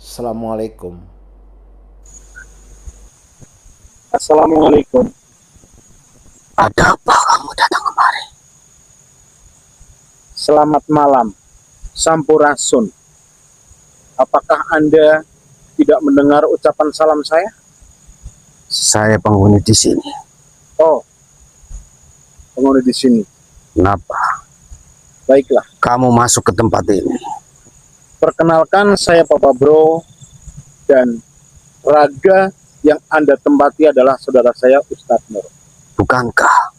Assalamualaikum. Assalamualaikum. Ada apa kamu datang kemari? Selamat malam, Sampurasun. Apakah Anda tidak mendengar ucapan salam saya? Saya penghuni di sini. Oh, penghuni di sini. Kenapa Baiklah. kamu masuk ke tempat ini? Perkenalkan, saya Papa Bro, dan raga yang Anda tempati adalah saudara saya, Ustadz Nur. Bukankah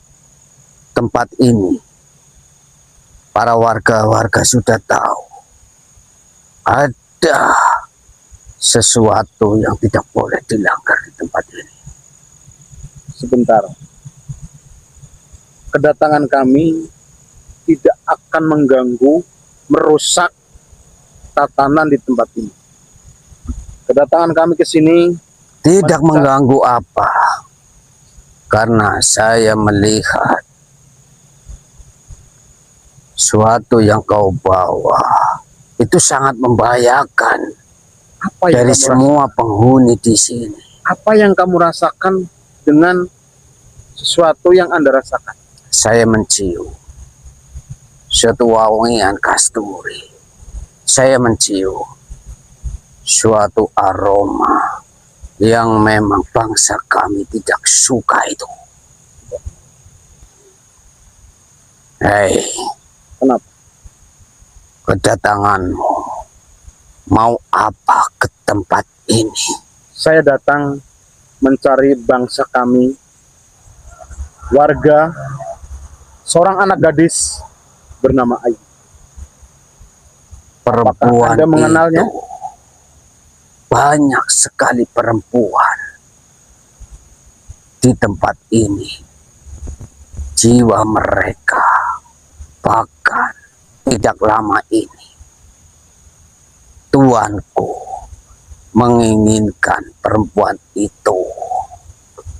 tempat ini para warga-warga sudah tahu ada sesuatu yang tidak boleh dilanggar di tempat ini? Sebentar. Kedatangan kami tidak akan mengganggu, merusak tatanan di tempat ini. Kedatangan kami ke sini Tidak mengganggu apa? Karena saya melihat suatu yang kau bawa itu sangat membahayakan apa yang dari kamu semua penghuni di sini. apa yang kamu rasakan dengan sesuatu yang Anda rasakan? Saya mencium suatu wangian kasturi. Saya mencium suatu aroma yang memang bangsa kami tidak suka itu. Hei, Kenapa? kedatanganmu mau apa ke tempat ini? Saya datang mencari bangsa kami, warga, seorang anak gadis bernama Ayu. Perempuan Anda mengenalnya? itu, banyak sekali perempuan di tempat ini. Jiwa mereka bahkan tidak lama ini tuanku menginginkan perempuan itu.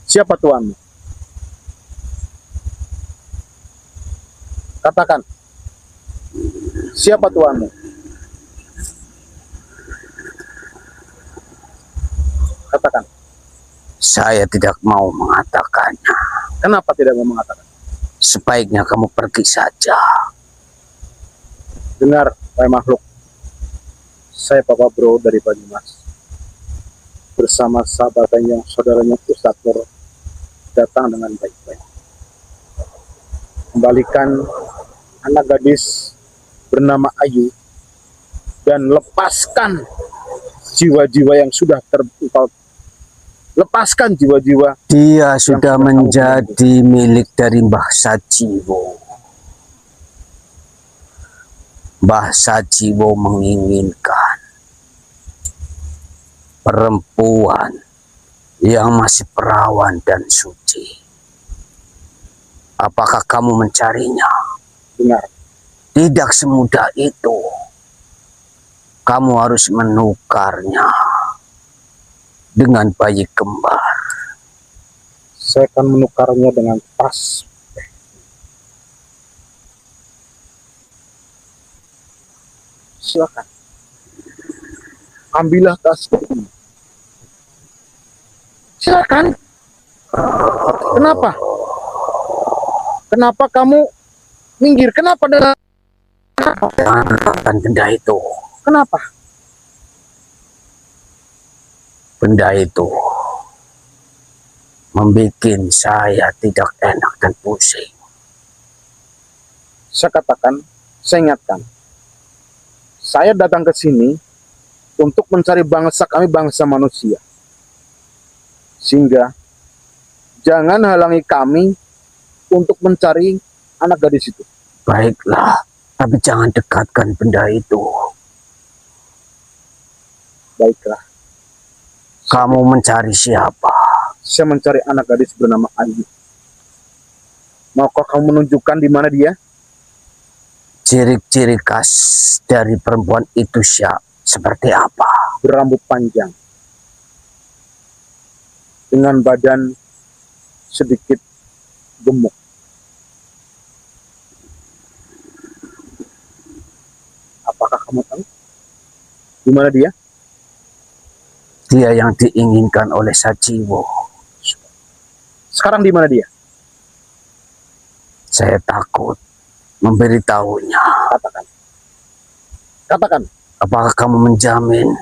Siapa tuanmu? Katakan. Siapa tuanmu? Katakan. Saya tidak mau mengatakannya. Kenapa tidak mau mengatakan? Sebaiknya kamu pergi saja. Dengar, wahai makhluk. Saya Papa Bro dari Banyumas. Bersama sahabatnya, saudaranya Ustadz Nur, datang dengan baik-baik. Kembalikan anak gadis bernama Ayu dan lepaskan jiwa-jiwa yang sudah terpukul. Lepaskan jiwa-jiwa. Dia sudah sudah menjadi milik dari Mbah Sajiwo. Mbah Sajiwo menginginkan perempuan yang masih perawan dan suci. Apakah kamu mencarinya? Dengar, Tidak semudah itu. Kamu harus menukarnya dengan bayi kembar. saya akan menukarnya dengan tas. Silakan. Ambillah tas ini. Silakan. Kenapa? Kenapa kamu minggir? Kenapa dengan? Jangan letakkan benda itu. Kenapa? Benda itu membuat saya tidak enak dan pusing. Saya katakan, saya ingatkan. Saya datang ke sini untuk mencari bangsa kami, bangsa manusia. Sehingga jangan halangi kami untuk mencari anak gadis itu. Baiklah, tapi jangan dekatkan benda itu. Baiklah. Kamu mencari siapa? Saya mencari anak gadis bernama Ayu. Maukah kamu menunjukkan di mana dia? Ciri-ciri khas dari perempuan itu seperti apa? Berambut panjang, dengan badan sedikit gemuk. Apakah kamu tahu di mana dia? Dia yang diinginkan oleh Sajiwo. Sekarang di mana dia? Saya takut memberitahunya. Katakan. Katakan. Apakah kamu menjamin?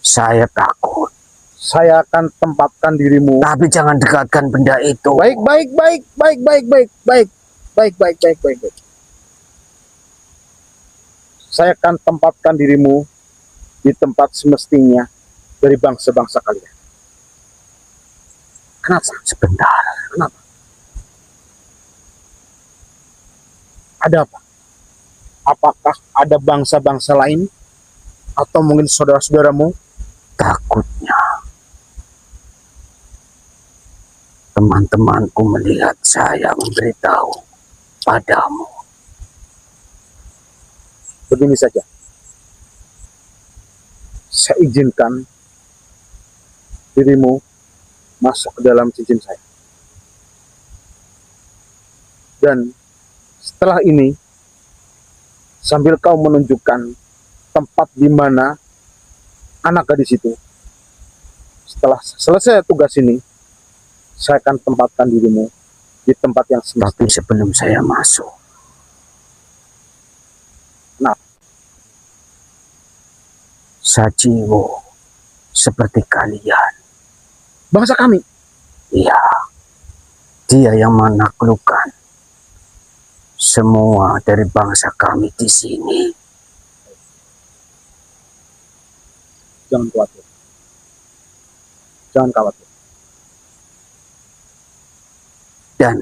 Saya takut. Saya akan tempatkan dirimu. Tapi jangan dekatkan benda itu. Baik. Saya akan tempatkan dirimu di tempat semestinya dari bangsa-bangsa kalian. Kenapa? Sebentar. Kenapa? Ada apa? Apakah ada bangsa-bangsa lain? Atau mungkin saudara-saudaramu? Takutnya teman-temanku melihat saya memberitahu padamu. Begini saja. Saya izinkan dirimu masuk ke dalam cincin saya. Dan setelah ini, sambil kau menunjukkan tempat di mana anak gadis itu, setelah selesai tugas ini, saya akan tempatkan dirimu di tempat yang semestinya. Tapi sebelum saya masuk, Sajiwo seperti kalian. Bangsa kami. Iya, dia yang menaklukkan semua dari bangsa kami di sini. Jangan khawatir. Jangan khawatir. Dan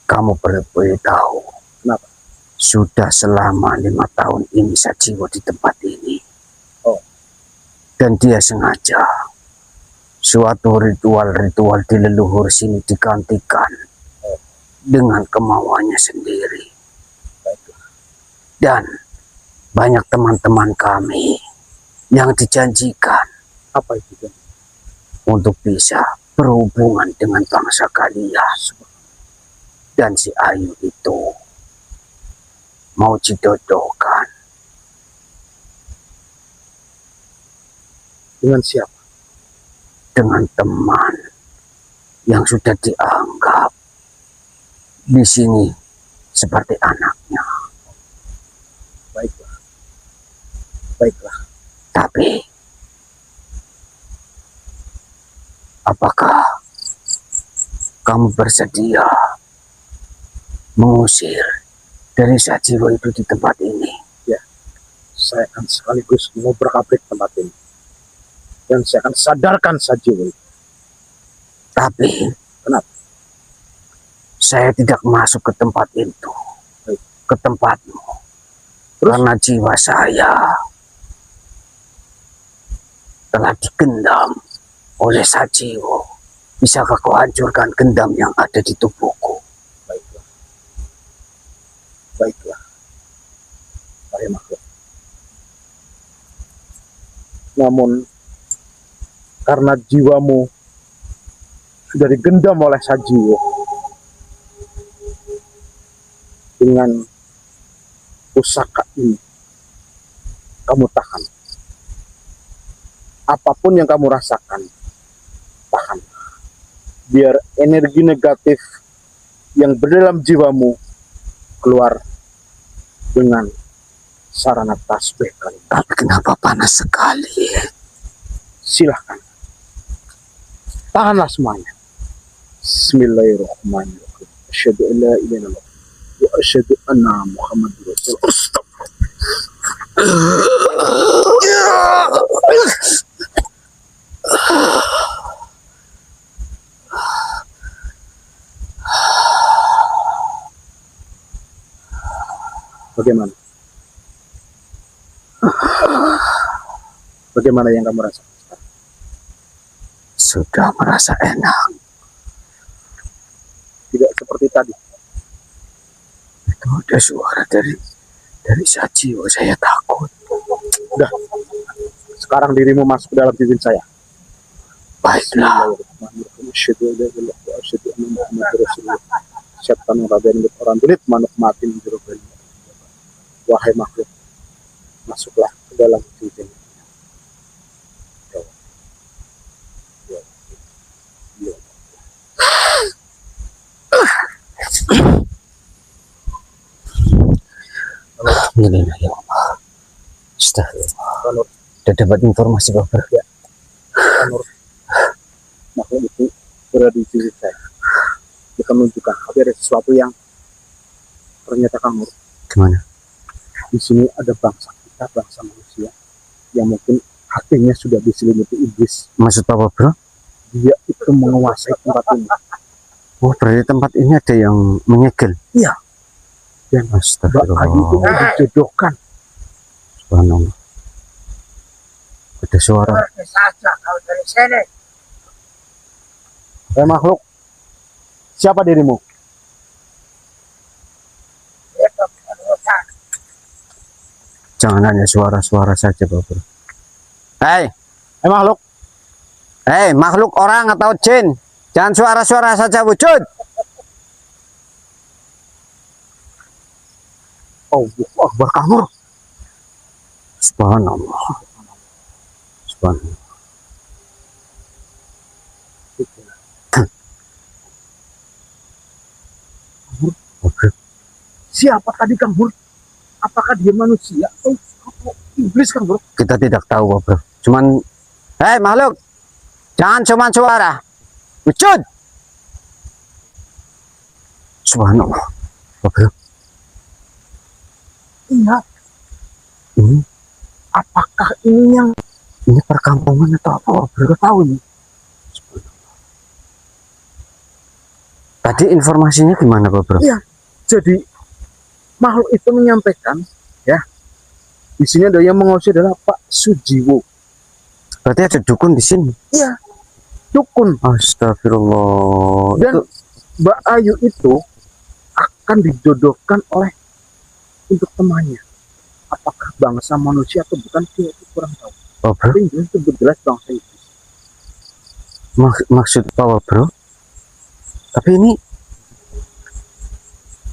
kamu perlu beritahu, Kenapa? sudah selama 5 tahun ini Sajiwo di tempat ini. Oh. Dan dia sengaja suatu ritual-ritual di leluhur sini digantikan dengan kemauannya sendiri. Baiklah. Dan banyak teman-teman kami yang dijanjikan Apa itu? untuk bisa berhubungan dengan bangsa kalian. Dan si Ayu itu mau dijodohkan. Dengan siapa? Dengan teman yang sudah dianggap di sini seperti anaknya. Baiklah. Baiklah. Tapi apakah kamu bersedia mengusir dari Sajiwo itu di tempat ini? Ya, saya akan sekaligus mengobrak-abrik tempat ini. Dan saya akan sadarkan Sajiwo. Tapi Kenapa? saya tidak masuk ke tempat itu, ke tempatmu. Terus? Karena jiwa saya telah digendam oleh Sajiwo. Bisakah kau hancurkan gendam yang ada di tubuhku? Baiklah. Baiklah. Wahai makhluk. Namun, karena jiwamu sudah digendam oleh Sajiwo, dengan pusaka ini, kamu tahan. Apapun yang kamu rasakan, tahan. Biar energi negatif yang berdalam jiwamu keluar dengan sarana tasbih kalimat. Tapi kenapa panas sekali? Silahkan. Tahanlah semuanya. Bismillahirrahmanirrahim. Asyhadu an la ilaha illallah wa asyhadu anna Muhammadur Rasulullah. Bagaimana? Bagaimana yang kamu rasakan sekarang? Sudah merasa enak. Tidak seperti tadi. Itu ada suara dari Sajiwo. Saya takut. Udah. Sekarang dirimu masuk ke dalam cincin saya. Baiklah. Bismillahirrahmanirrahim. Asyhadu an la ilaha illallah wa asyhadu anna Muhammadar Rasulullah. Syaitan raden orang tulit manuk mati menjerukan. Wahai makhluk, masuklah ke dalam cincin. Alhamdulillah ya Allah. Astagfirullah. Kanur, Udah dapat informasi Pak Bro. Kanur, makhluk itu berada di sisi saya. Kita menunjukkan tapi ada sesuatu yang ternyata Kanur. Gimana? Di sini ada bangsa kita, bangsa manusia yang mungkin hatinya sudah diselimuti iblis. Maksud Pak Bro? Dia itu menguasai tempat ini. Oh, berarti tempat ini ada yang menyegel. Iya. Dan Mbak Ayu itu Astagfirullah. dijodohkan. Subhanallah. Ada suara. Saja kau dari sini. Makhluk, siapa dirimu? Itu kerutan. Jangan hanya suara-suara saja Pak Bro. Hei, Makhluk, hei, makhluk orang atau jin. Jangan suara-suara saja wujud. Allahu Akbar Kanur. Subhanallah. Subhanallah. Pak Bro, Siapa tadi Kanur? Apakah dia manusia atau iblis Kanur? kita tidak tahu Pak Bro. Cuman, hei makhluk, jangan cuma suara. Wujud. Subhanallah. Pak Bro, Iya. ini Apakah ini yang perkampungan atau apa Pak Bro? kita tahu ini? Tadi informasinya gimana Pak Bro? Iya. Jadi makhluk itu menyampaikan, ya, di sini ada yang mengusir adalah Pak Sujiwo. Berarti ada dukun di sini. Iya. Dukun. Astagfirullah. Dan Itu Mbak Ayu itu akan dijodohkan oleh untuk temannya. Apakah bangsa manusia atau bukan, dia itu kurang tahu. Pak Bro, Tapi itu berjelas bangsa itu. maksud Pak Bro. Tapi ini,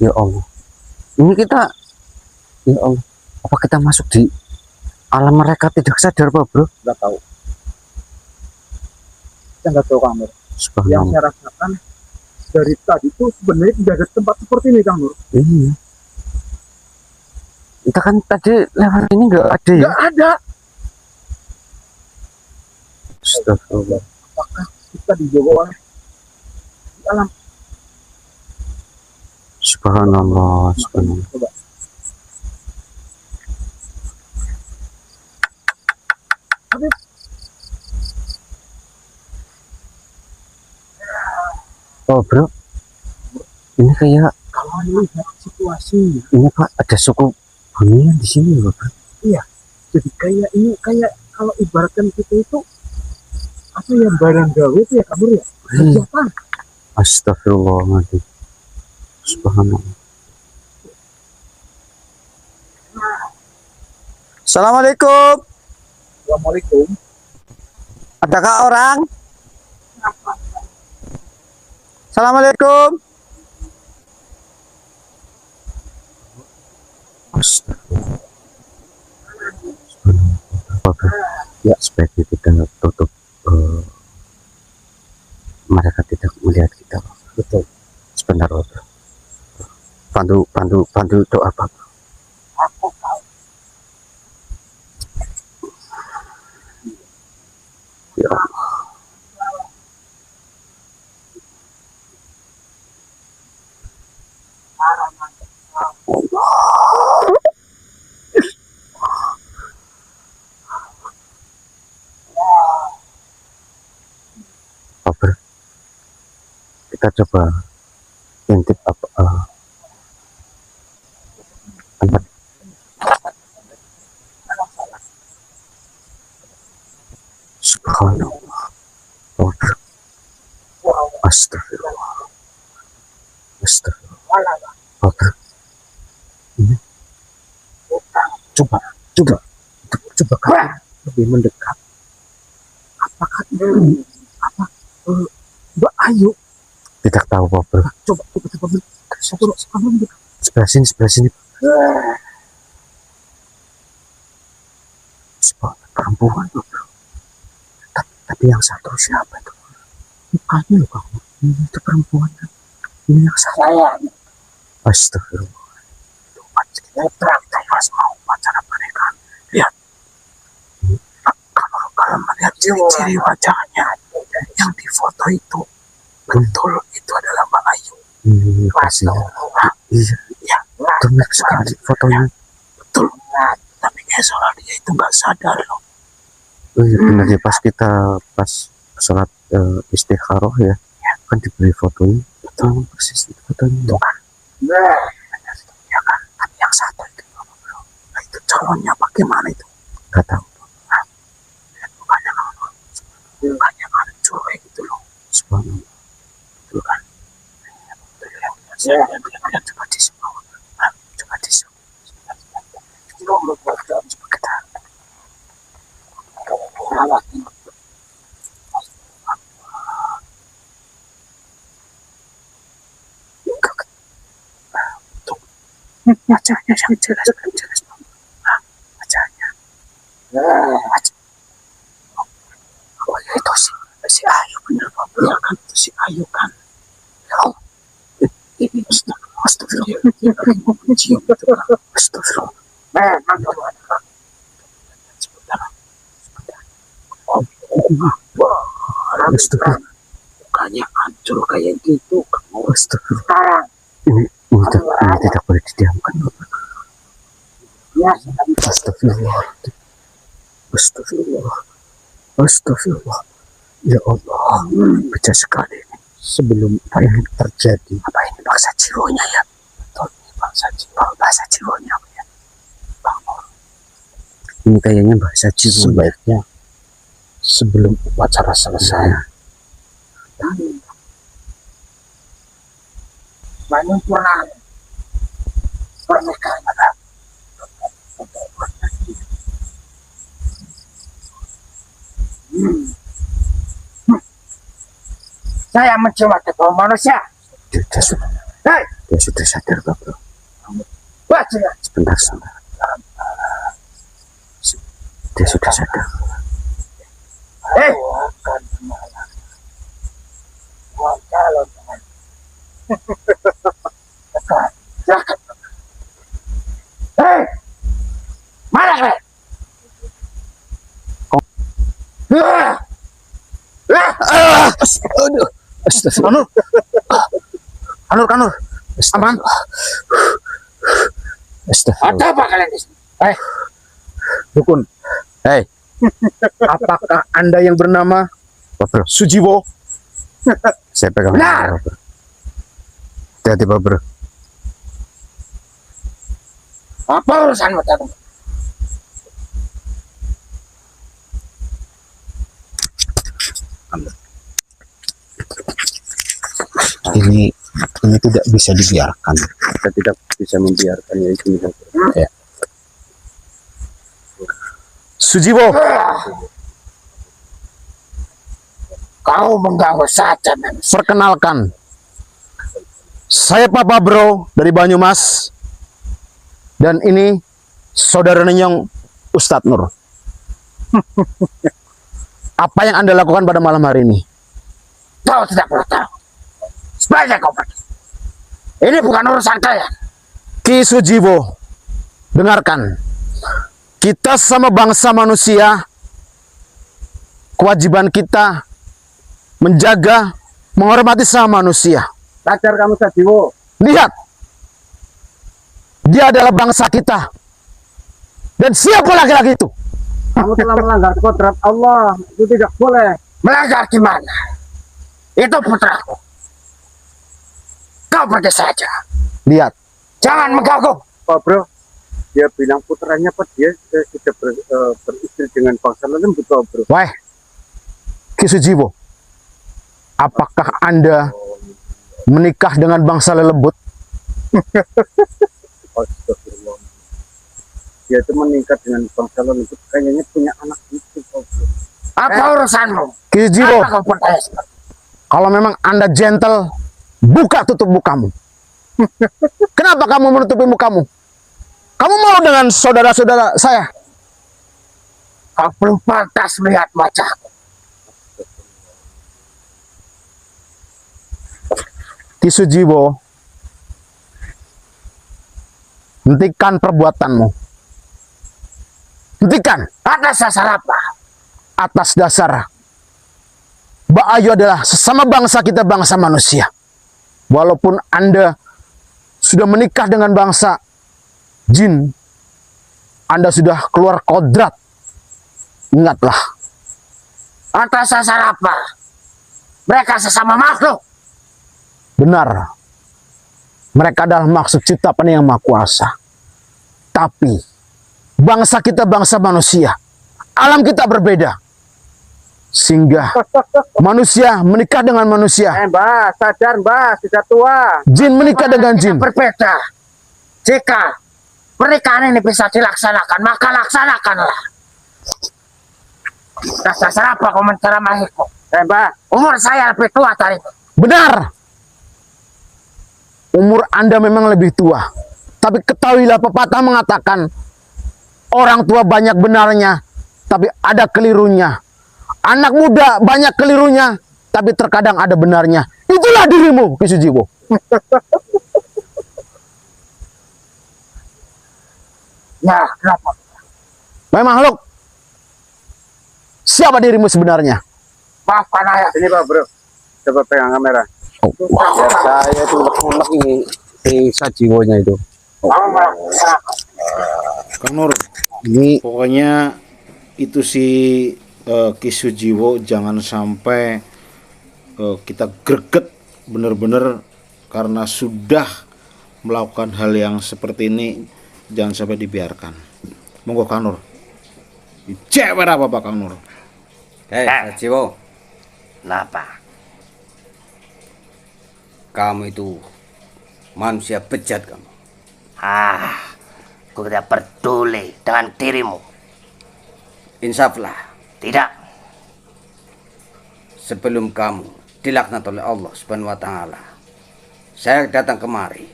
ya Allah, ini kita, ya Allah, apa kita masuk di alam mereka tidak sadar Pak Bro? Nggak tahu. Saya nggak tahu Kang Nur. Yang Subhanallah. saya rasakan dari tadi itu sebenarnya tidak ada tempat seperti ini Kang Nur. Iya. Kita kan tadi lewat ini nggak ada ya? Nggak ada. Astagfirullah. Apakah kita dijaga oleh di alam? Subhanallah. Subhanallah. Coba. Tapi Oh Bro, ini kayak kalau melihat situasinya, ini Pak, ada suku Bunian di sini Pak Bro. jadi kayak ini kayak kalau ibaratkan kita itu apa ya, barang gawe itu ya Kang Nur ya. Iya. Kegiatan. Astagfirullahaladzim. Subhanallah. Assalamualaikum. Assalamualaikum. Adakah orang? Assalamualaikum. Astagfirullah. Ya, sebaiknya kita tutup, mereka tidak melihat kita. Betul. Sebentar Pak Bro. Bantu doa Pak Bro. Aku tahu. Ya Allah. Pak Bro, kita coba intip apa tempat. Subhanallah. Pak Bro. Astagfirullah. Astagfirullah. Pak Bro. Ini. Coba Kak, Lebih mendekat. Apakah itu apa Mbak Ayu? tidak tahu Pak Bro. Coba mendekat. Sebelah sini. Subhanallah, perempuan Pak Bro. Tapi yang satu siapa itu? Mukanya loh Kang. Ini itu perempuan kan. Ini yang satu. Saya Astagfirullah. putra Mas ciri wajahnya yang di foto itu betul itu adalah Mbak Ayu. Pasti. Iya, iya. Betul sekali fotonya. Betul. Tapi kayak soal dia itu nggak sadar loh. Oh iya benar ya, pas sholat istikharah ya, kan diberi fotonya. Betul persis itu fotonya. Itu kan. Ya kan. Tapi yang satu itu bro. Nah, itu calonnya bagaimana itu? Gak tahu. Mukanya hancur kayak gitu loh. Subhanallah. Betul kan? Coba di semua. Coba di semua. Coba kita. Wajahnya yang jelas kan jelas. Wajahnya. Oh itu si Ayu bener Pak. Ya kan itu si Ayu kan. Oh ini astagfirullah. Astagfirullah. Astagfirullah. Mukanya hancur kayak gitu. Astagfirullah. Ini tidak boleh didiamkan. Astagfirullah. Astagfirullah. Astagfirullah. Ya Allah, pecah sekali ini. Sebelum apa yang terjadi, apa ini bangsa jironya ya? Betul, ini bangsa jiwa, bahasa jironya apa ya? Ini kayaknya bahasa jiwa. Sebaiknya sebelum upacara selesai. Menyempurnakan pernikahan. Saya mencium tubuh manusia. Dia sudah, Hei, dia sudah sadar Pak Bro. baca. Sebentar. Dia sudah sadar. Hei, silakan. Hei, mana kalian? Aduh. Astagfirullah. Kanur. Aman. Astagfirullah. Ada apa kalian di sini? Dukun, Hei, apakah Anda yang bernama Pak Bro. Sujiwo? Saya pegang Benar. Pak Bro. Hati-hati Pak Bro. Apa urusanmu tadi? Ini tidak bisa dibiarkan. Kita tidak bisa membiarkan ya itu. Ya. Sujiwo, Kau mengganggu saja manusia. perkenalkan. Saya Papa Bro dari Banyumas. Dan ini saudara Nenyong Ustadz Nur. Apa yang Anda lakukan pada malam hari ini? Kau tidak perlu tahu. Sebaiknya kau pergi. Ini bukan urusan kalian. Ki Sujiwo, dengarkan. Kita sama bangsa manusia, kewajiban kita menjaga, menghormati sama manusia. Sadar kamu Sujiwo. Lihat, dia adalah bangsa kita. Dan siapa laki-laki itu? Kamu telah melanggar kodrat Allah. Itu tidak boleh. Melanggar gimana? Itu putraku. Kau pergi saja. Lihat, Jangan mengganggu. Pak Bro, dia bilang putranya Pak dia sudah beristri dengan bangsa lain, betul Bro. wah, Ki Sujiwo, apakah Anda menikah dengan bangsa lelebut? Astagfirullah. Dia itu meningkat dengan bangsa lain itu kayaknya punya anak itu Pak Bro. Apa urusanmu? Ki Sujiwo, Apa kau percaya? kalau memang Anda gentle, buka tutup mukamu. Kenapa kamu menutupi mukamu? Kamu mau dengan saudara-saudara saya? Kau belum pantas melihat wajahku. Ki Sujiwo, hentikan perbuatanmu. Hentikan. Atas dasar apa? atas dasar Mbak Ayu adalah sesama bangsa kita, bangsa manusia. Walaupun Anda sudah menikah dengan bangsa jin, Anda sudah keluar kodrat. Ingatlah. Atas dasar apa? Mereka sesama makhluk. Benar. Mereka adalah maksud ciptaan yang maha kuasa. Tapi bangsa kita bangsa manusia. Alam kita berbeda. Sehingga manusia menikah dengan manusia. Mbah, sadar Mbah, sudah tua. Jin menikah dengan jin. Berbeda. Jika pernikahan ini bisa dilaksanakan, maka laksanakanlah. Atas dasar apa kau menceramahiku? Mbah, Umur saya lebih tua darimu. Benar. Umur Anda memang lebih tua. Tapi ketahuilah, pepatah mengatakan orang tua banyak benarnya, tapi ada kelirunya. Anak muda banyak kelirunya, tapi terkadang ada benarnya. Itulah dirimu, Ki Sujiwo. Ya, kenapa? Memang makhluk. Siapa dirimu sebenarnya? Maafkan ayah. ini Pak Bro. Coba pegang kamera. Oh, Ya, saya itu unek-unek ini si Sajiwonya itu. Kamu melakukan Kang Nur, Ini pokoknya itu si Ki Sujiwo jangan sampai kita greget bener-bener karena sudah melakukan hal yang seperti ini, jangan sampai dibiarkan. Monggo Kang Nur. Cewek apa Pak Kang Nur? Sajiwo, Kenapa? kamu itu manusia bejat kamu. Aku tidak peduli dengan dirimu. Insaflah, Tidak. sebelum kamu dilaknat oleh Allah Subhanahu wa taala, saya datang kemari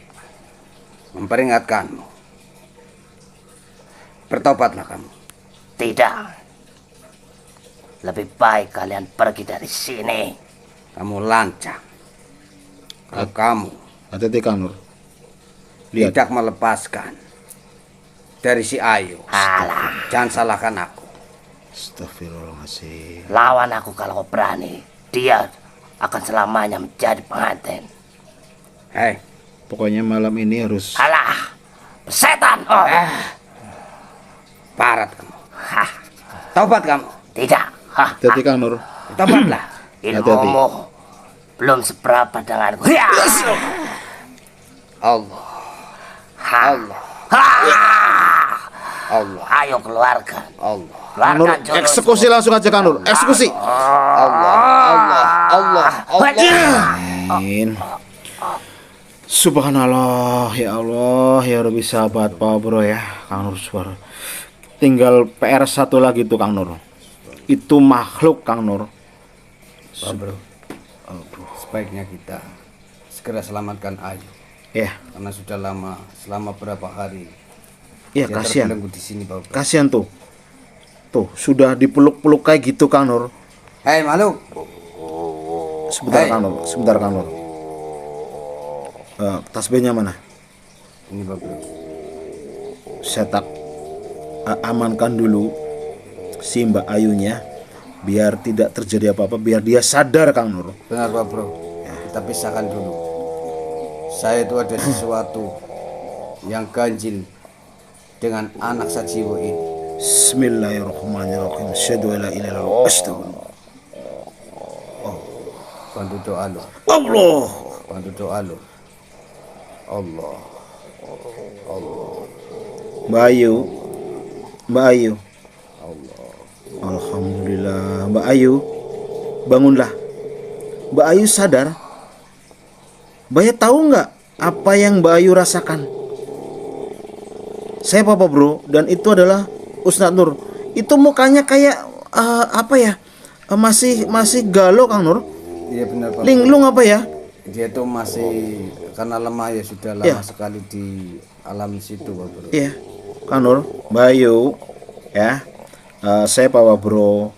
memperingatkanmu. Bertobatlah kamu. Tidak. Lebih baik kalian pergi dari sini. Kamu lancang. Kalau kamu Hati-hati Kang Nur. Lihat. tidak melepaskan dari si Ayu, Alah, jangan salahkan aku. Astagfirullahaladzim. lawan aku kalau kau berani. Dia akan selamanya menjadi pengantin. Hei, Pokoknya malam ini harus Alah, setan. Oh, parat kamu. hah, Taubat kamu. tidak. Hah, hati-hati Kang Nur. Taubatlah. ilmumu belum seberapa denganku. Ya. Allah, Allah. Allah. Allah, Ayo keluarkan. Allah, Kang Nur, Keluarkan jurusmu. eksekusi langsung aja Kang Nur. Eksekusi. Allah, Allah, Allah, Allah. Amin. Subhanallah, ya Allah, ya Rabbi, sahabat Pak Bro ya, Kang Nur suara. Tinggal PR satu lagi tuh Kang Nur. Itu makhluk Kang Nur. Pak Bro, sebaiknya kita segera selamatkan Ayu Ya, karena sudah lama, selama berapa hari ya dia kasihan. terbelenggu di sini, Pak Bro. Kasihan tuh. Tuh, sudah dipeluk-peluk kayak gitu Kang Nur. Hei makhluk, Sebentar Hey. Kang Nur, sebentar Kang Nur. Tasbihnya mana? ini Pak Bro. Saya tak amankan dulu si Mbak Ayunya biar tidak terjadi apa-apa, biar dia sadar Kang Nur. Benar Pak Bro, kita pisahkan dulu. Saya itu ada sesuatu yang ganjil dengan anak Sajiwo ini. Bismillahirrahmanirrahim. Asyhadu an la ilaha illallah. Astagfirullah. Bantu doa lo, Allah. bantu doa lo. Allah, Mbak Ayu. Mbak Ayu. Alhamdulillah. Mbak Ayu, bangunlah. Mbak Ayu sadar. Mbak Ayu tahu nggak apa yang Mbak Ayu rasakan? Saya Papa Bro, dan itu adalah Ustadz Nur. Itu mukanya kayak apa ya? Masih galau Kang Nur. iya benar Pak Bro. Linglung apa ya? Dia tuh masih karena lemah ya, sudah lama Ya. sekali di alam situ Pak Bro. Iya, Kang Nur, Mbak Ayu, ya. Saya Papa Bro.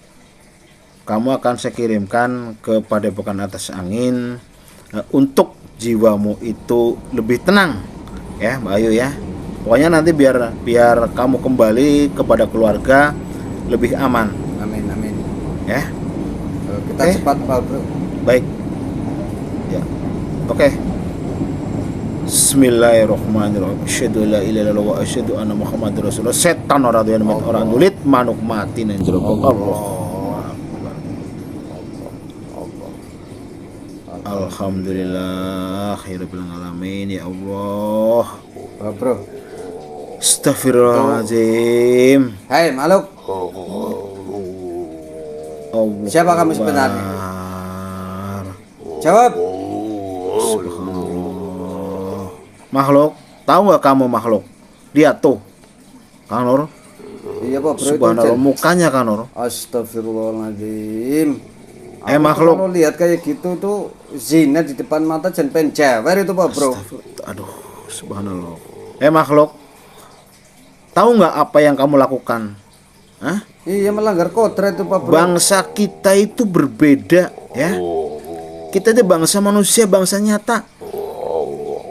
Kamu akan saya kirimkan ke Padepokan Atas Angin untuk jiwamu itu lebih tenang, ya Mbak Ayu ya. Pokoknya nanti biar kamu kembali kepada keluarga lebih aman. Amin, amin. Ya, Kita Oke. cepat Pak Bro. baik. Ya, oke. Bismillahirrahmanirrahim. Asyhadu an la ilaha illallah wa asyhadu anna Muhammadar Rasulullah. Setan ora doyan met orang dulit, manuk mati nang jero Allah. Alhamdulillahirabbil alamin ya Allah. Pak Bro. Astagfirullahaladzim. Hei makhluk, Allah siapa kamu sebenarnya? Akbar. Jawab. Subhanallah. Makhluk, tahu nggak kamu makhluk? Lihat tuh, Kang Nur. Iya Pak Bro. Subhanallah, Itu, mukanya Kang Nur. Astagfirullahaladzim. Aku tuh Makhluk. kalau lihat kayak gitu tuh zina di depan mata jangan pengen jewer itu Pak Bro. Aduh, subhanallah. Makhluk, tahu nggak apa yang kamu lakukan? Hah? Iya melanggar kodrat itu Pak Bro. Bangsa kita itu berbeda, ya. Kita itu bangsa manusia, bangsa nyata.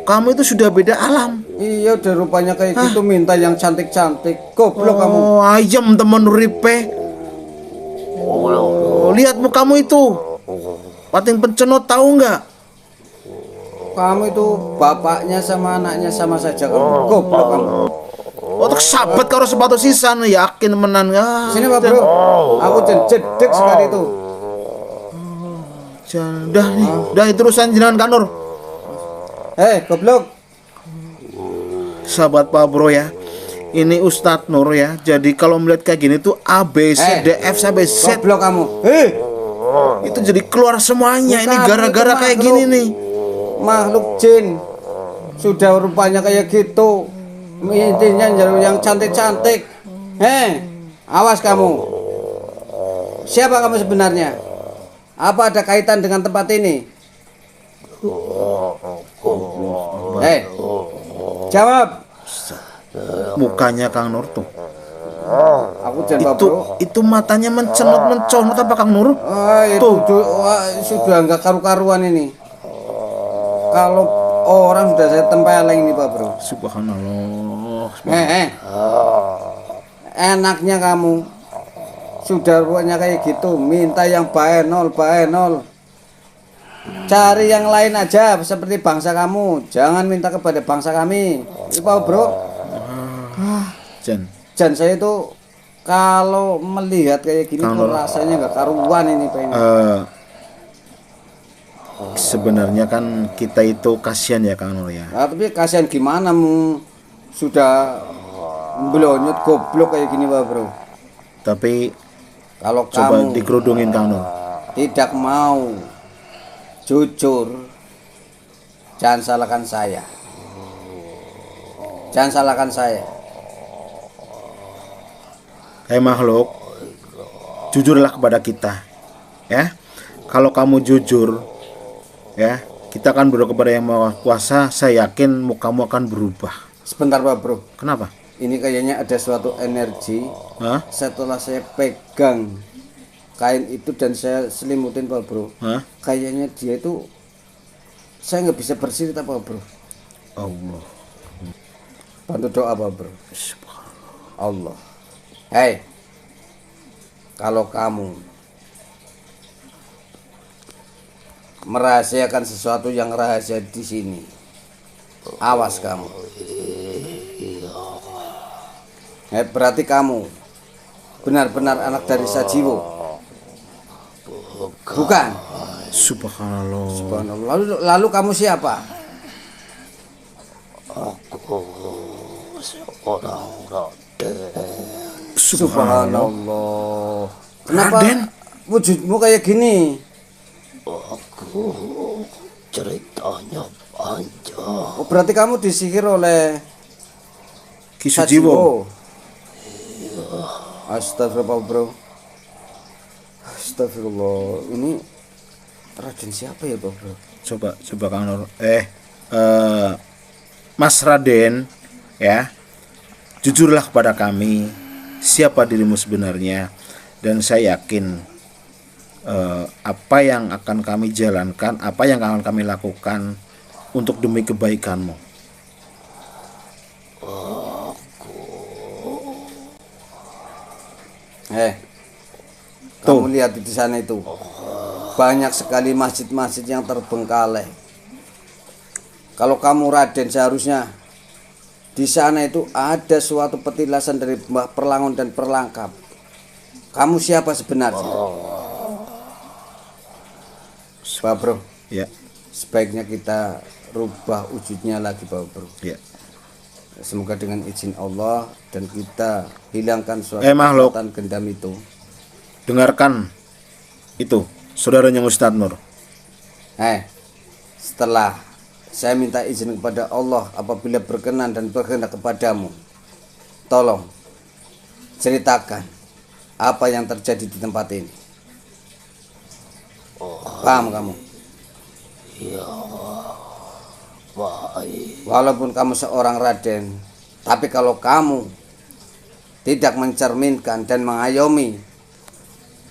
Kamu itu sudah beda alam. Iya udah rupanya kayak gitu minta yang cantik-cantik. Goblok kamu. Oh, ayam temen uripe. Oh, lihat mukamu itu. Pating pencenot, tahu nggak? Kamu itu bapaknya sama anaknya sama saja kamu. Goblok kamu. Otak sahabat karo sepatu sisan, yakin menan nggak? Sini Pak Bro. Aku jedek sekali itu. Dah nih, dah itu urusan jenengan Kang Nur. Goblok. Sahabat Pak Bro ya. Ini Ustadz Nur ya. Jadi kalau melihat kayak gini tuh A B C D F sampai Z Goblok kamu. itu jadi keluar semuanya. Ini Bukan, gara-gara itu kayak makhluk. gini nih. Makhluk jin. Sudah rupanya kayak gitu. Intinya yang cantik-cantik. Awas kamu. Siapa kamu sebenarnya? Apa ada kaitan dengan tempat ini? Jawab. Mukanya Kang Nur tuh. Aku jangan Pak Bro. Itu matanya menconot apa Kang Nur? Itu sudah enggak karu-karuan ini. Kalau orang sudah saya tempeleng ini Pak Bro. Subhanallah. Enaknya kamu sudah pokoknya kayak gitu, minta yang baenol. Cari yang lain aja seperti bangsa kamu. Jangan minta kepada bangsa kami. Ini Pak Bro. Dan saya itu kalau melihat kayak gini tuh rasanya nggak karuan ini pengen. Sebenarnya kan kita itu kasihan ya Kang Nur ya. Tapi kasihan gimana sudah belonyot goblok kayak gini Pak Bro. Tapi Kalau coba kamu dikerudungin Kang Nur. tidak mau jujur, jangan salahkan saya. Jangan salahkan saya. Makhluk, jujurlah kepada kita, ya. Kalau kamu jujur, ya, kita akan berdoa kepada Yang Maha Kuasa. Saya yakin mukamu akan berubah. Sebentar Pak Bro. Kenapa? Ini kayaknya ada suatu energi. Hah? Setelah saya pegang kain itu dan saya selimutin Pak Bro. Hah? Kayaknya dia itu saya nggak bisa bercerita Pak Bro. Allah. Bantu doa Pak Bro. Allah. Kalau kamu merahasiakan sesuatu yang rahasia di sini, awas kamu. Berarti kamu benar-benar anak dari Sajiwo. Bukan? Subhanallah. Subhanallah. Lalu kamu siapa? Seorang Raden. Subhanallah. Kenapa Raden? wujudmu kayak gini? Aku ceritanya panjang. Oh, berarti kamu disihir oleh Ki Sujiwo. Astagfirullah Bro. Astagfirullah. Ini Raden siapa ya Bro? Coba Kang Nur. Mas Raden, ya. Jujurlah kepada kami siapa dirimu sebenarnya, dan saya yakin apa yang akan kami jalankan, apa yang akan kami lakukan untuk demi kebaikanmu. Kamu lihat di sana itu banyak sekali masjid-masjid yang terbengkalai. Kalau kamu Raden, seharusnya di sana itu ada suatu petilasan dari Mbah Perlangon dan Perlangkap. Kamu siapa sebenarnya? Pak Bro, Ya, sebaiknya kita rubah wujudnya lagi, Pak Bro. ya. Semoga dengan izin Allah dan kita hilangkan suatu Makhluk. kekuatan gendam itu. Dengarkan itu, saudaranya Ustadz Nur. Setelah saya minta izin kepada Allah, apabila berkenan dan berkehendak kepadamu, tolong ceritakan apa yang terjadi di tempat ini. Paham kamu? Walaupun kamu seorang Raden, tapi kalau kamu tidak mencerminkan dan mengayomi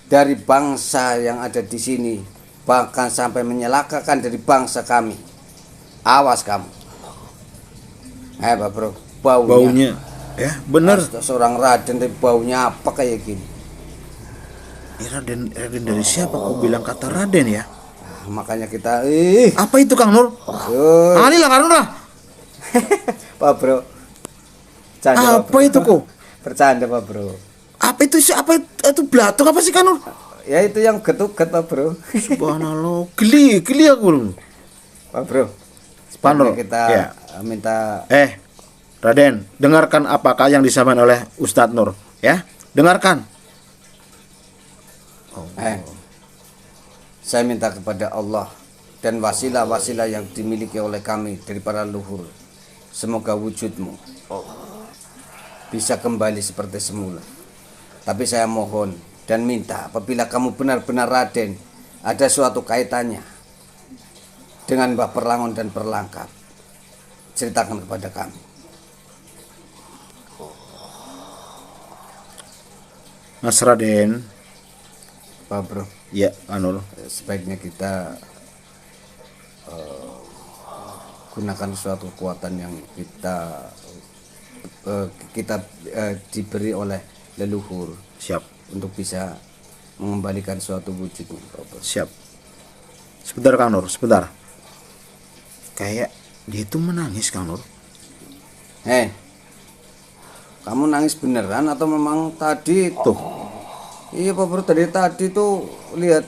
dari bangsa yang ada di sini, bahkan sampai menyelakakan dari bangsa kami, awas kamu. Pak Bro, Baunya, ya benar. Seorang Raden, tapi baunya apa kayak gini? Raden dari siapa kau bilang kata Raden ya? Makanya kita Apa itu Kang Nur? Ali lah Kang Nur lah. Pak Bro, bercanda, Pak Apa Bro. itu kok? Bercanda, Pak Bro. Apa itu sih? Apa itu belatung apa sih Kang Nur? Ya itu yang getuket, Pak Bro. Subhanallah, geli aku loh. Pak Bro, Pak Nur, sepertinya kita ya. minta Raden, dengarkan apakah yang disampaikan oleh Ustadz Nur, ya? Dengarkan. Saya minta kepada Allah dan wasilah-wasilah yang dimiliki oleh kami dari para leluhur, semoga wujudmu bisa kembali seperti semula. Tapi saya mohon dan minta, apabila kamu benar-benar Raden, ada suatu kaitannya dengan Mbah Perlangon dan Perlangkap, ceritakan kepada kami. Mas Raden. Pak Bro, Ya, Anur. sebaiknya kita gunakan suatu kekuatan yang kita diberi oleh leluhur. Siap. Untuk bisa mengembalikan suatu wujud. Siap. Sebentar Kang Nur, sebentar. Kayak dia itu menangis Kang Nur. Kamu nangis beneran atau memang tadi Tuh. Iya Pak Bro, dari tadi tuh lihat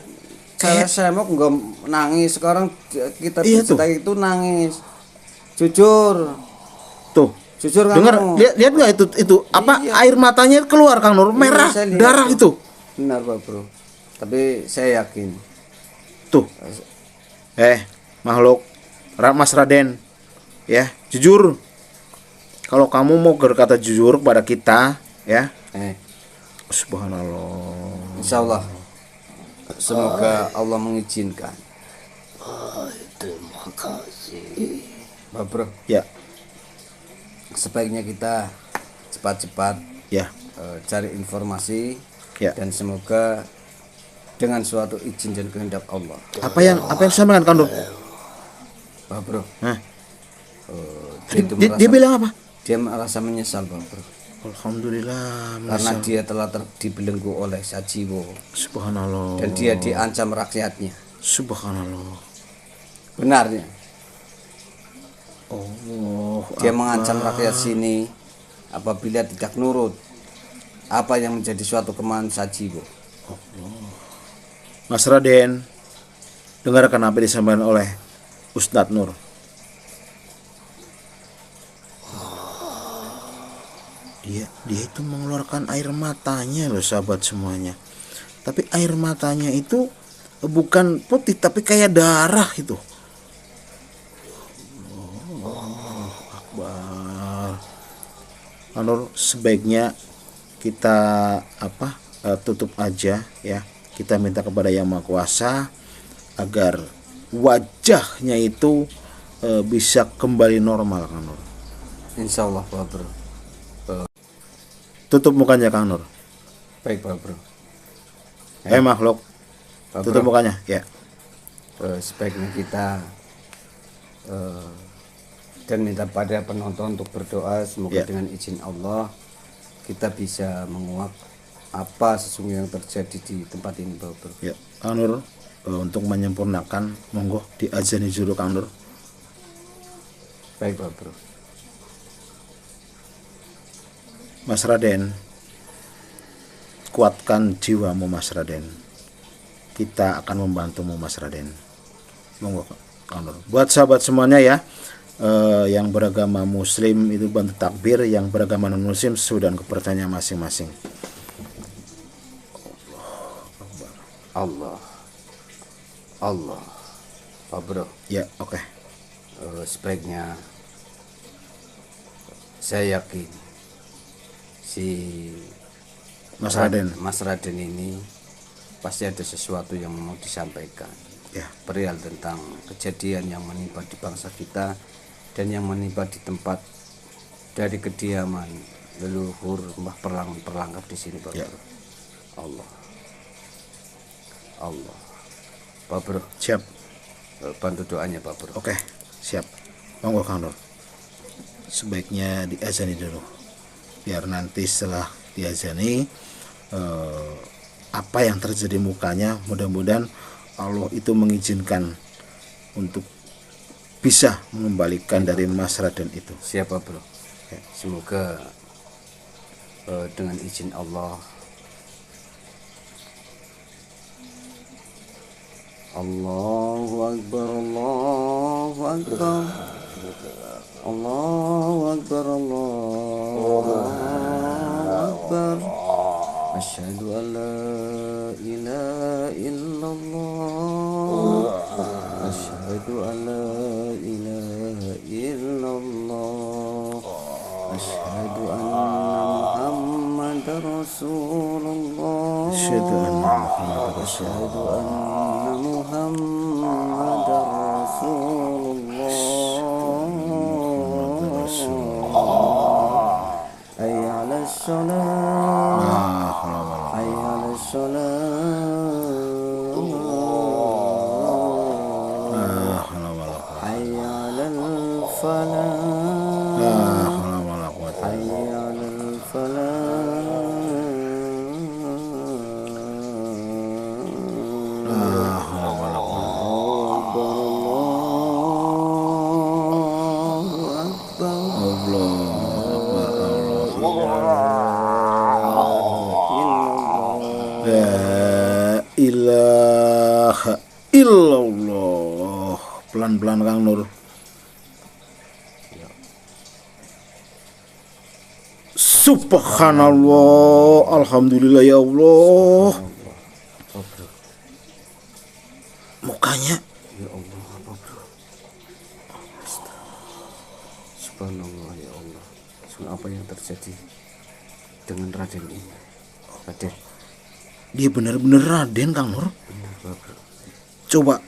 saya mau nggak nangis, sekarang kita cerita itu nangis. Jujur. Tuh. Jujur kamu. Dengar, lihat nggak itu apa air matanya keluar Kang Nur, merah, darah itu. Benar Pak Bro. Tapi saya yakin. Tuh. Makhluk Mas Raden, ya, jujur. Kalau kamu mau berkata jujur kepada kita, ya. Subhanallah. Insya Allah. Semoga Allah mengizinkan. Terima kasih. Pak Bro. Ya. Sebaiknya kita cepat-cepat Ya. Cari informasi. Ya. Dan semoga dengan suatu izin dan kehendak Allah. Apa yang sampaikan Kang Nur? Pak Bro. Dia bilang apa? Dia merasa menyesal Pak Bro. Alhamdulillah. Karena dia telah dibelenggu oleh Sajiwo. Subhanallah. Dan dia diancam rakyatnya. Subhanallah. Benarnya. Dia Akbar. mengancam rakyat sini apabila tidak nurut apa yang menjadi suatu kemauan Sajiwo. Mas Raden, dengarkan apa yang disampaikan oleh Ustadz Nur. Dia itu mengeluarkan air matanya loh sahabat semuanya. Tapi air matanya itu bukan putih tapi kayak darah itu. Akbar. Nur, sebaiknya kita tutup aja ya. Kita minta kepada Yang Maha Kuasa agar wajahnya itu bisa kembali normal Kang Nur. Insya Allah Pak Bro. Tutup mukanya Kang Nur. Baik Pak Bro. Makhluk. Pak Tutup Bro. mukanya ya. Sebaiknya kita dan minta pada penonton untuk berdoa semoga dengan izin Allah kita bisa menguak apa sesungguhnya yang terjadi di tempat ini, Bro. Ya, Kang Nur, untuk menyempurnakan, monggo diazani dulu Kang Nur. Baik, Bro. Mas Raden, kuatkan jiwamu Mas Raden. Kita akan membantumu Mas Raden. Monggo Kang Nur. Buat sahabat semuanya ya, yang beragama Muslim itu bantu takbir, yang beragama non Muslim sesuai dengan kepercayaan masing-masing. Allah, Pak Bro. Ya, oke. Sebaiknya saya yakin si Mas Raden. Mas Raden ini pasti ada sesuatu yang mau disampaikan. Ya. Perihal tentang kejadian yang menimpa di bangsa kita dan yang menimpa di tempat dari kediaman leluhur Mbah Perlangkap di sini, Pak Ya. Bro. Allah, Pak Bro. Siap. Bantu doanya, Pak Bro. Oke, siap. Monggo Kang Nur. Sebaiknya diazani dulu. Biar nanti setelah diazani apa yang terjadi mukanya, mudah-mudahan Allah itu mengizinkan untuk bisa mengembalikan dari Mas Raden itu. Siapa, Bro? Semoga dengan izin Allah, Allahu Akbar, Allahu Akbar, Allahu Akbar, Allahu Akbar. Asyhadu an la ilaha illallah, asyhadu an la ilaha illallah, asyhadu anna Muhammadar Rasulullah, Asyhadu anna Muhammadar asyhadu anna Muhammadar Rasulullah. Hayya 'alas shalah, hayya 'alas shalah, hayya 'alal falah, hayya 'alal falah. La ilaha illallah. Pelan-pelan Kang Nur. Subhanallah, alhamdulillah ya Allah. Mukanya Ya Allah, apa, Bro? Subhanallah, ya Allah. Apa yang terjadi dengan Raden ini? Raden, dia benar-benar Raden Kang Nur. benar, Bro. Coba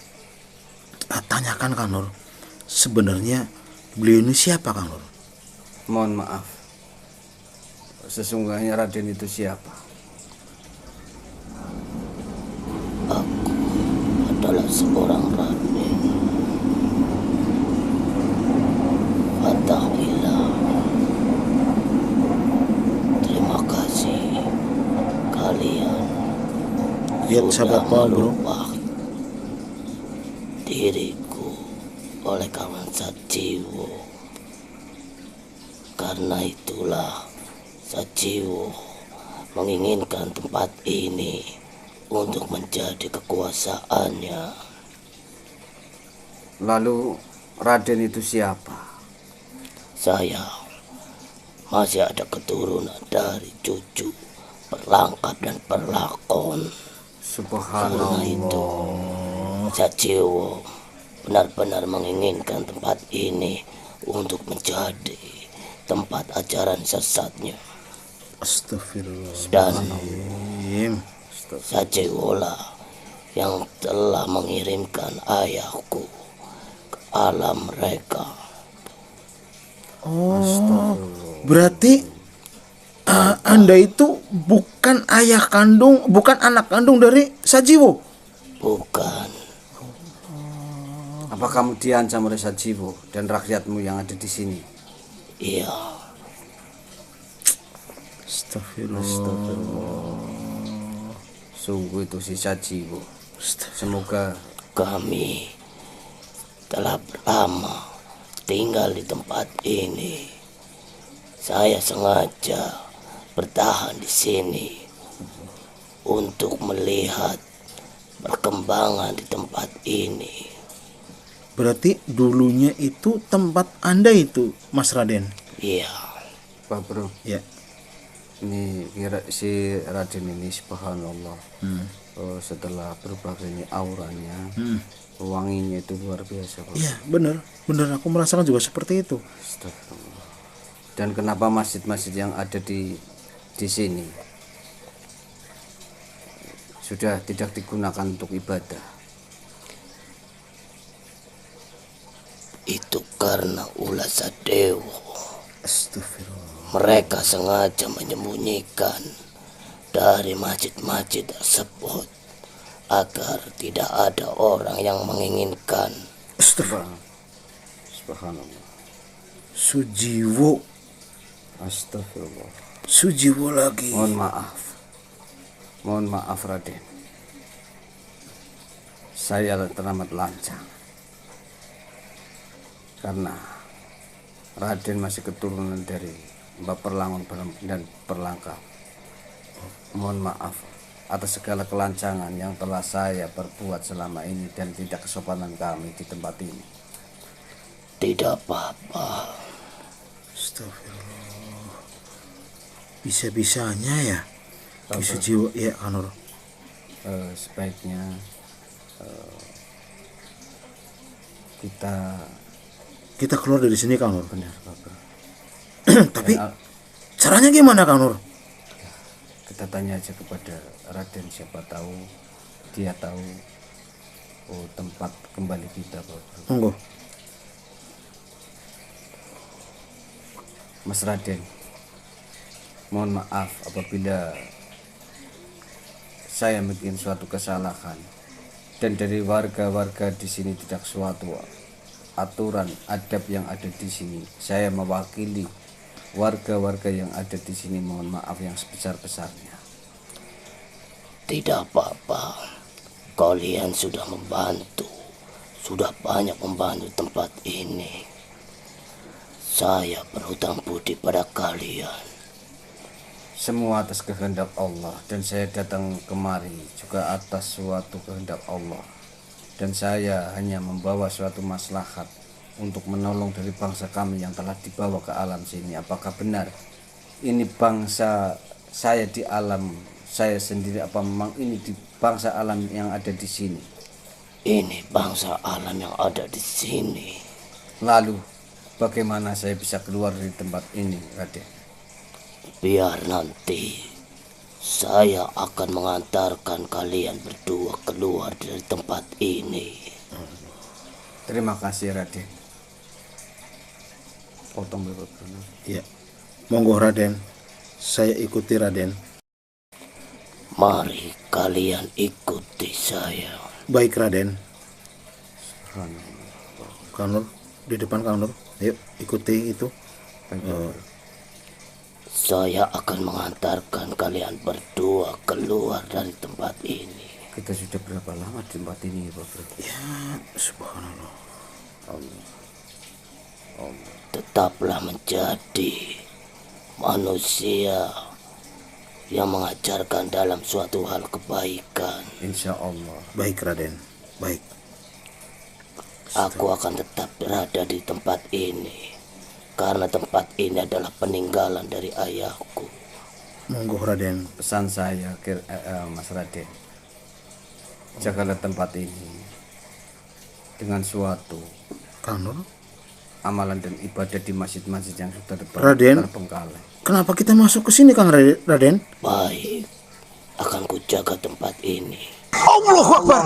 tanyakan Kang Nur, sebenarnya beliau ini siapa Kang Nur? Mohon maaf, sesungguhnya Raden itu siapa? Adalah seorang raden. Fatahillah. Terima kasih kalian Ya sahabat Pak Bro. merubah diriku oleh kawan Sajiwo. Karena itulah Sajiwo menginginkan tempat ini untuk menjadi kekuasaannya. Lalu Raden itu siapa? Saya masih ada keturunan dari cucu Perlangkap dan Perlakon. Karena itu Sajiwo benar-benar menginginkan tempat ini untuk menjadi tempat ajaran sesatnya. Astagfirullahaladzim. Sajiwolah yang telah mengirimkan ayahku ke alam mereka. Oh, berarti Anda itu bukan ayah kandung, bukan anak kandung dari Sajiwo? Bukan. Apa kamu diancam oleh Sajiwo dan rakyatmu yang ada di sini? Iya. Astagfirullah. Sungguh itu sisa jiwa. Semoga Kami telah lama tinggal di tempat ini. Saya sengaja bertahan di sini untuk melihat perkembangan di tempat ini. Berarti dulunya itu tempat Anda itu, Mas Raden? Iya, Pak Bro, Ya. ini kira si Raden ini subhanallah. Setelah berubah ini auranya, wanginya itu luar biasa, Pak. Iya, bener aku merasakan juga seperti itu. Astagfirullah. Dan kenapa masjid-masjid yang ada di sini sudah tidak digunakan untuk ibadah? itu karena ulah Sadewo. Astagfirullah. Mereka sengaja menyembunyikan dari masjid-masjid tersebut agar tidak ada orang yang menginginkan. Subhanallah. Sujiwo. Astagfirullah. Sujiwo lagi. Mohon maaf Raden. Saya teramat lancang karena Raden masih keturunan dari Mbak Perlangon dan Perlangkap. Mohon maaf atas segala kelancangan yang telah saya perbuat selama ini dan tidak kesopanan kami di tempat ini. Tidak apa-apa. Astagfirullah. Bisa-bisanya ya Sujiwo ya Kanur. Sebaiknya kita Keluar dari sini Kanur. benar Bapak. Tapi caranya gimana Kanur? Kita tanya aja kepada Raden, siapa tahu dia tahu tempat kembali kita, Bapak. Monggo. Mas Raden, mohon maaf apabila saya bikin suatu kesalahan dan dari warga-warga di sini tidak suatu aturan adab yang ada di sini. Saya mewakili warga-warga yang ada di sini, mohon maaf yang sebesar-besarnya. Tidak apa-apa. Kalian sudah membantu. Sudah banyak membantu tempat ini. Saya berhutang budi pada kalian. Semua atas kehendak Allah, dan saya datang kemari juga atas suatu kehendak Allah. Dan saya hanya membawa suatu maslahat untuk menolong dari bangsa kami yang telah dibawa ke alam sini. Apakah benar ini bangsa saya di alam saya sendiri, apa memang ini di bangsa alam yang ada di sini? Ini bangsa alam yang ada di sini. Lalu bagaimana saya bisa keluar dari tempat ini, Raden? Biar nanti saya akan mengantarkan kalian berdua keluar dari tempat ini. Terima kasih, Raden. Potong beberapa. Ya. Monggo Raden. Saya ikuti Raden. Mari kalian ikuti saya. Baik Raden. Kanur di depan Kanur. Ayo ikuti itu. Saya akan mengantarkan kalian berdua keluar dari tempat ini. Kita sudah berapa lama di tempat ini, Bapak? Ya, subhanallah. Tetaplah menjadi manusia yang mengajarkan dalam suatu hal kebaikan. Insya Allah. Baik Raden. Baik. Aku akan tetap berada di tempat ini karena tempat ini adalah peninggalan dari ayahku. Monggo Raden. Pesan saya, Mas Raden, jagalah tempat ini dengan suatu Kanur. amalan dan ibadah di masjid-masjid yang sudah Raden. terbengkalai. Kenapa kita masuk ke sini Kang Raden? Baik, akan kujaga tempat ini. Allahu Akbar.